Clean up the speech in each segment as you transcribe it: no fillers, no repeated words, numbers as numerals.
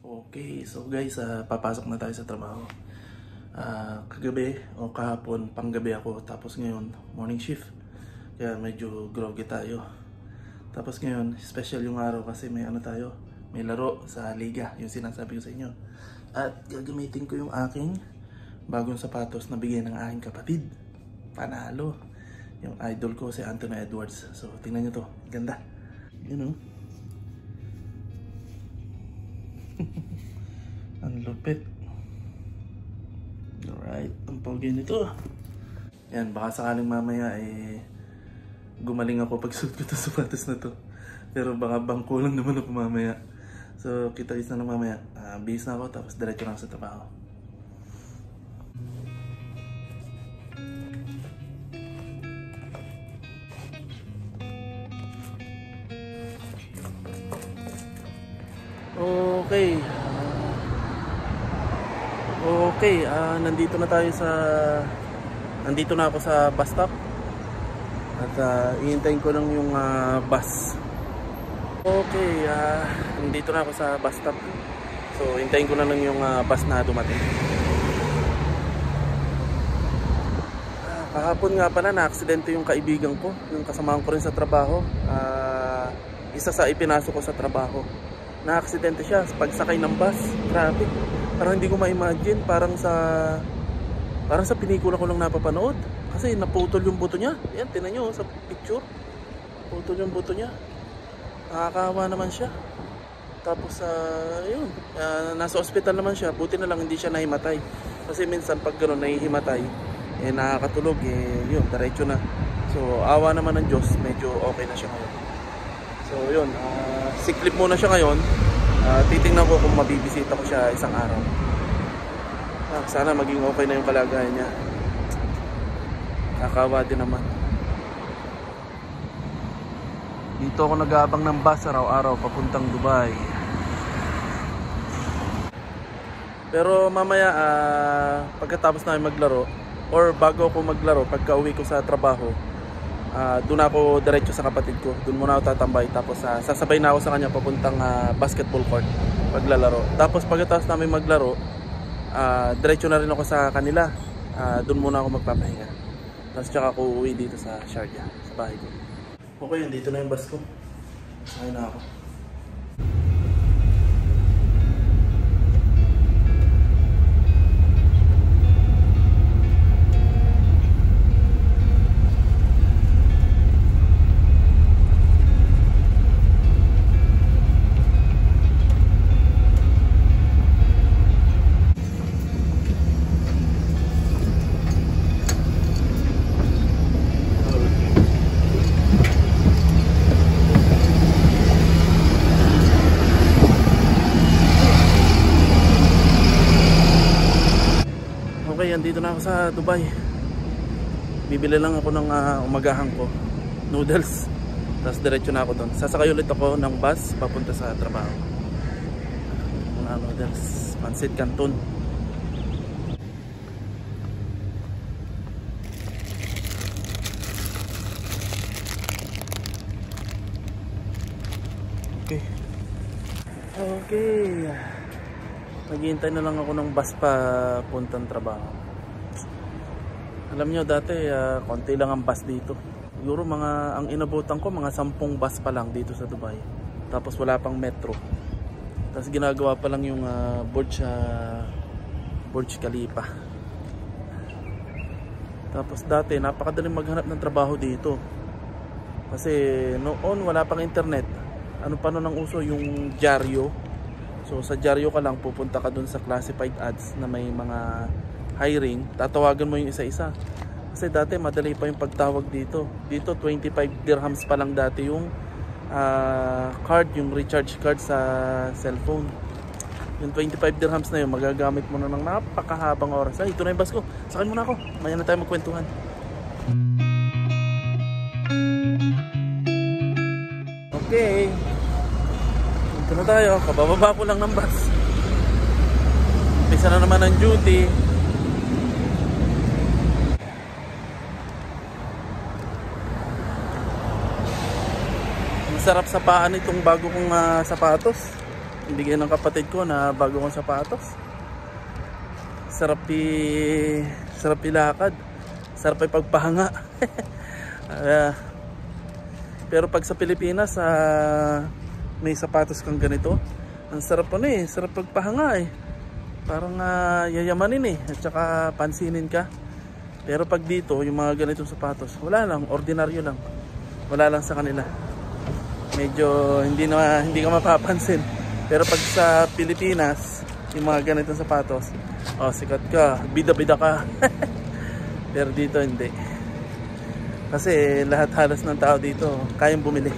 Okay, so guys, papasok na tayo sa trabaho. Kagabi o kahapon, panggabi ako, tapos ngayon, morning shift. Kaya medyo groggy tayo. Tapos ngayon, special yung araw kasi may tayo, may laro sa liga, yung sinasabi ko sa inyo. At gagamitin ko yung aking bagong sapatos na bigay ng aking kapatid. Panalo. Yung idol ko si Anthony Edwards. So, tingnan nyo to. Ganda. You know? Ang lupit. Alright, ang pogi nito. Yan, baka sakaling mamaya gumaling ako pag suot ko to sapatos na to. Pero baka bangko lang naman ako mamaya. So, kita-kits na lang mamaya. Bihis na ako, tapos diretso lang sa trabaho. Okay, nandito na ako sa bus stop. At ihintayin ko lang yung bus. Okay, nandito na ako sa bus stop. So, hintayin ko na lang yung bus na dumating. Kahapon nga pala, na-aksidente yung kaibigan ko, yung kasamahan ko rin sa trabaho. Isa sa ipinasok ko sa trabaho. Na-aksidente siya pagsakay ng bus. Grabe. Parang hindi ko ma-imagine, parang sa pelikula ko lang napapanood. Kasi naputol yung buto niya. Yan, tingnan nyo sa picture. Putol yung buto niya. Nakakawa naman siya. Tapos, yun. Nasa ospital naman siya. Buti na lang hindi siya nahimatay. Kasi minsan pag gano'n nahihimatay, nakakatulog, yun, diretso na. So, awa naman ng Diyos, medyo okay na siya ngayon. So, yun. Sick leave muna siya ngayon. Titingnan ko kung mabibisita ko siya isang araw. Sana maging okay na yung kalagayan niya. Kakawa din naman. Dito ako nag-aabang ng bus araw-araw papuntang Dubai. Pero mamaya pagkatapos namin maglaro, or bago ako maglaro, pagka uwi ko sa trabaho, doon ako diretso sa kapatid ko. Doon muna ako tatambay. Tapos sasabay na ako sa kanya papuntang basketball court paglalaro. Tapos pagkatapos namin maglaro, diretso na rin ako sa kanila. Doon muna ako magpapahinga. Tapos tsaka ako uuwi dito sa Sharjah, sa bahay ko. Okay, dito na yung bus ko. Sakay na ako. Okay, andito na ako sa Dubai. Bibili lang ako ng umagahan ko, noodles. Tapos diretso na ako doon. Sasakay ulit ako ng bus papunta sa trabaho. Mga noodles, pancit canton. Okay. Naghihintay na lang ako ng bus pa puntang trabaho. Alam nyo dati konti lang ang bus dito. Siguro ang inabutan ko mga 10 bus pa lang dito sa Dubai. Tapos wala pang metro. Tapos ginagawa pa lang yung Burj Khalifa. Tapos dati napakadaling maghanap ng trabaho dito. Kasi noon wala pang internet. Ano pa noon ang uso, yung dyaryo. So sa dyaryo ka lang, pupunta ka dun sa classified ads na may mga hiring, tatawagan mo yung isa-isa. Kasi dati madali pa yung pagtawag dito. Dito 25 dirhams pa lang dati yung card, yung recharge card sa cellphone. Yung 25 dirhams na yun, magagamit mo na ng napakahabang oras. Ito na yung bus ko. Sakay muna ako. Maya na tayo magkwentuhan. Okay. Ito na tayo, kabababa ko lang ng bus. Umpisa na naman ang duty. Ang sarap sa paan itong bago kong sapatos. Bigyan ng kapatid ko na bago kong sapatos. Sarap ilakad. Sarap ipagpahanga. Pero pag sa Pilipinas, may sapatos kang ganito, ang sarap sarap pagpahanga Parang yayamanin at saka pansinin ka. Pero pag dito, yung mga ganitong sapatos, wala lang, ordinaryo lang. Wala lang sa kanila. Medyo hindi ka mapapansin. Pero pag sa Pilipinas, yung mga ganitong sapatos, sikat ka, bida-bida ka. Pero dito hindi. Kasi lahat halos ng tao dito kayang bumili.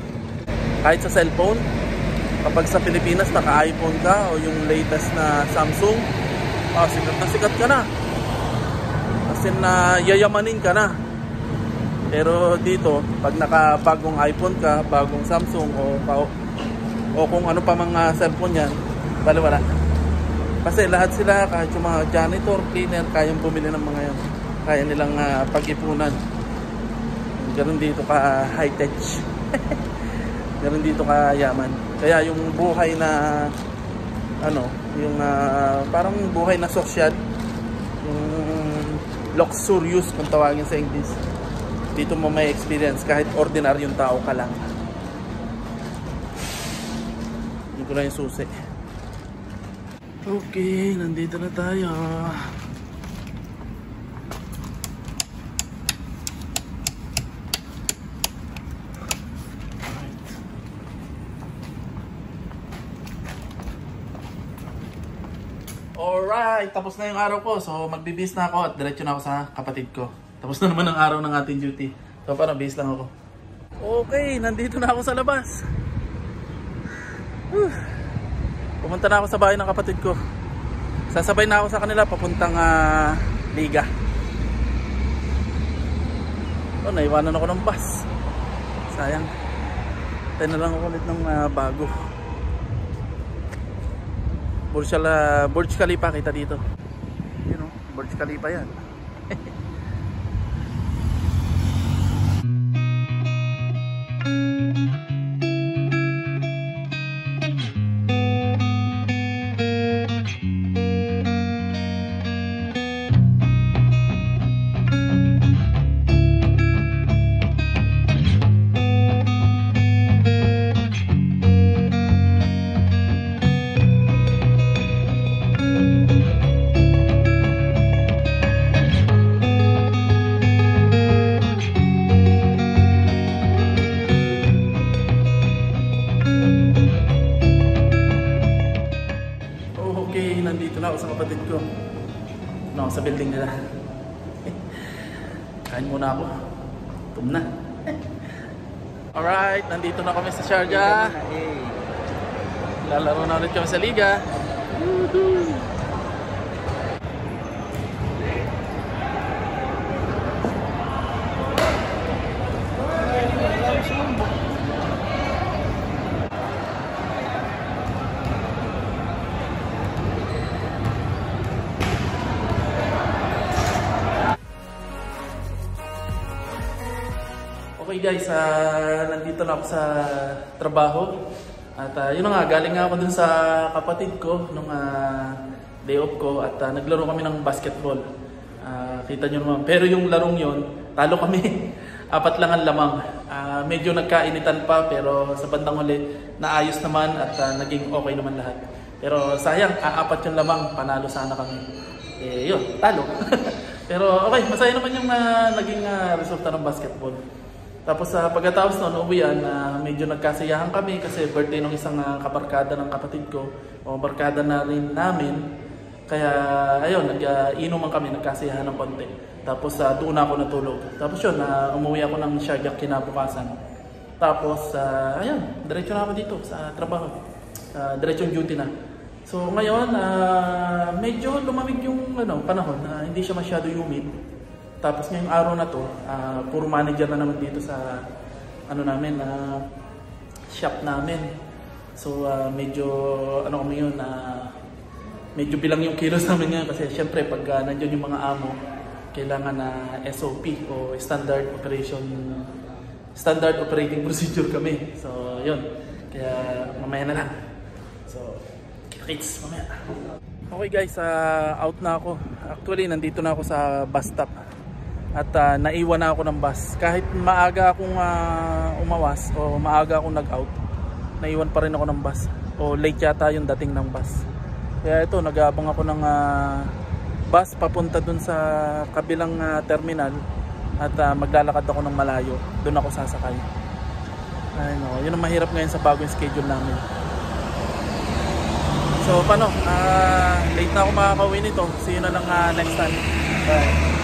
Kahit sa cellphone, kapag sa Pilipinas naka-iPhone ka o yung latest na Samsung, sikat ka na. Kasi yayamanin ka na. Pero dito, pag naka-bagong iPhone ka, bagong Samsung o kung ano pa mga cellphone yan, wala. Kasi lahat sila, kahit yung mga janitor, cleaner, kayang bumili ng mga yan. Kaya nilang pag-ipunan. Ganun dito ka high-tech. Ganun dito ka yaman. Kaya yung buhay na yung parang buhay na social, yung luxurious kung tawagin sa English, dito mo may experience kahit ordinaryong tao ka lang. Hindi ko lang yung susi. Okay, nandito na tayo. Alright, tapos na yung araw ko. So magbibis na ako at diretso na ako sa kapatid ko. Tapos na naman ang araw ng ating duty. So parang bis lang ako. Okay, nandito na ako sa labas. Pumunta na ako sa bahay ng kapatid ko. Sasabay na ako sa kanila papuntang Liga. Naiwanan ako ng bus. Sayang. Tayo na lang ako ulit ng bago. Burj Khalifa kita dito. Burj Khalifa yan. Nandito na ako sa kapatid ko. Sa building nila. Kain muna ako. Tum na. Alright, nandito na kami sa Sharjah. Lalaro na ulit kami sa Liga. Okay guys, nandito na ako sa trabaho. At yun nga, galing nga ako dun sa kapatid ko nung day off ko at naglaro kami ng basketball. Kita nyo naman. Pero yung larong yun, talo kami. 4 lang ang lamang. Medyo nagkainitan pa pero sa bandang huli, naayos naman at naging okay naman lahat. Pero sayang, 4 yung lamang, panalo sana kami. Yun, talo. Pero okay, masaya naman yung naging resulta ng basketball. Tapos pagkatapos noon, uwian, medyo nagkasiyahan kami kasi birthday ng isang kabarkada ng kapatid ko. O barkada na rin namin. Kaya ayun, nag-inuman kami, nagkasiyahan ng konti. Tapos doon ako natulog. Tapos yun, umuwi ako ng Sharjah kinabukasan. Tapos ayun, diretso na ako dito sa trabaho. Diretsong duty na. So ngayon, medyo lumamig yung panahon. Hindi siya masyado humid. Tapos ngayong araw na to, puro manager na naman dito sa namin, shop namin. So medyo kami yun, medyo bilang yung kilos namin ngayon kasi syempre pag nandiyan yung mga amo, kailangan na SOP o standard operating procedure kami. So yun, kaya mamaya na lang. So Kita-kits mamaya. Okay guys, out na ako. Actually, nandito na ako sa bus stop. At naiwan na ako ng bus. Kahit maaga akong umawas o maaga akong nag-out, naiwan pa rin ako ng bus. O late yata yung dating ng bus. Kaya ito, nag-aabang ako ng bus papunta dun sa kabilang terminal. At maglalakad ako ng malayo. Doon ako sasakay. Ay, no, yun ang mahirap ngayon sa bagong schedule namin. So paano? Late na ako makakauwi nito. See you na lang next time. Bye.